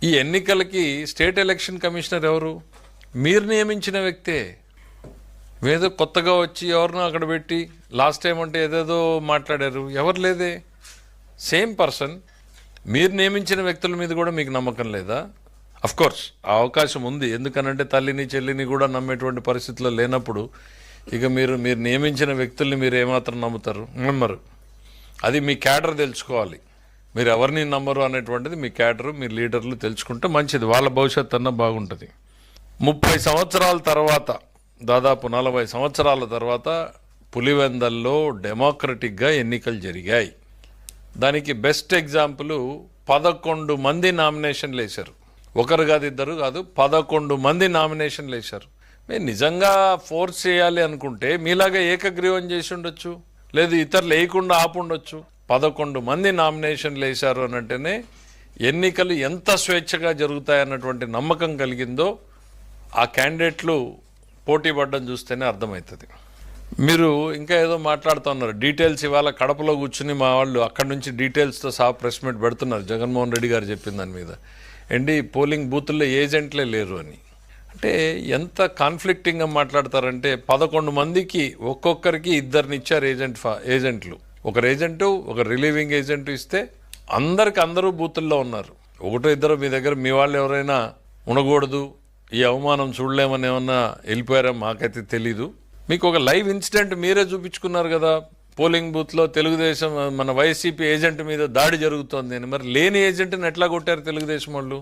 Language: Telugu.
ఈ ఎన్నికలకి స్టేట్ ఎలక్షన్ కమిషనర్ ఎవరు? మీరు నియమించిన వ్యక్తే. ఏదో కొత్తగా వచ్చి ఎవరినో అక్కడ పెట్టి లాస్ట్ టైం అంటే ఏదేదో మాట్లాడారు, ఎవరు లేదే. Same person. మీరు నియమించిన వ్యక్తుల మీద కూడా మీకు నమ్మకం లేదా? కోర్స్ ఆ అవకాశం ఉంది, ఎందుకనంటే తల్లిని చెల్లిని కూడా నమ్మేటువంటి పరిస్థితుల్లో లేనప్పుడు ఇక మీరు నియమించిన వ్యక్తుల్ని మీరు ఏమాత్రం నమ్మరు. అది మీ క్యాడర్ తెలుసుకోవాలి. మీరు ఎవరిని నమ్మరు అనేటువంటిది మీ క్యాడరు, మీ లీడర్లు తెలుసుకుంటే మంచిది, వాళ్ళ భవిష్యత్తు అన్న బాగుంటుంది. 30 సంవత్సరాల తర్వాత, దాదాపు 40 సంవత్సరాల తర్వాత పులివెందల్లో డెమోక్రటిక్గా ఎన్నికలు జరిగాయి. దానికి బెస్ట్ ఎగ్జాంపుల్ 11 మంది నామినేషన్లు వేశారు. ఒకరు కాదు, ఇద్దరు కాదు, 11 మంది నామినేషన్లు వేశారు. మీరు నిజంగా ఫోర్స్ చేయాలి అనుకుంటే మీలాగా ఏకగ్రీవం చేసి ఉండొచ్చు, లేదు ఇతరులు వేయకుండా ఆపుండొచ్చు. 11 మంది నామినేషన్లు వేశారు అనంటేనే ఎన్నికలు ఎంత స్వేచ్ఛగా జరుగుతాయన్నటువంటి నమ్మకం కలిగిందో ఆ క్యాండిడేట్లు పోటీ పడ్డం చూస్తేనే అర్థమవుతుంది. మీరు ఇంకా ఏదో మాట్లాడుతున్నారు, డీటెయిల్స్ ఇవాళ కడపలో కూర్చుని మా వాళ్ళు అక్కడి నుంచి డీటెయిల్స్తో సహా ప్రెస్ మీట్ పెడుతున్నారు. జగన్మోహన్ రెడ్డి గారు చెప్పిన దాని మీద ఏంటి, పోలింగ్ బూతుల్లో ఏజెంట్లే లేరు అని. అంటే ఎంత కాన్ఫ్లిక్టింగ్గా మాట్లాడతారంటే 11 మందికి ఒక్కొక్కరికి ఇద్దరిని ఇచ్చారు ఏజెంట్లు. ఒకరు ఏజెంటు, ఒక రిలీవింగ్ ఏజెంట్ ఇస్తే అందరూ బూతుల్లో ఉన్నారు. ఒకటో ఇద్దరు మీ దగ్గర మీ వాళ్ళు ఎవరైనా ఉండకూడదు, ఈ అవమానం చూడలేమని ఏమన్నా వెళ్ళిపోయారా మాకైతే తెలీదు. మీకు ఒక లైవ్ ఇన్సిడెంట్ మీరే చూపించుకున్నారు కదా, పోలింగ్ బూత్లో తెలుగుదేశం మన వైసీపీ ఏజెంట్ మీద దాడి జరుగుతోంది అని. మరి లేని ఏజెంట్ని ఎట్లా కొట్టారు తెలుగుదేశం వాళ్ళు?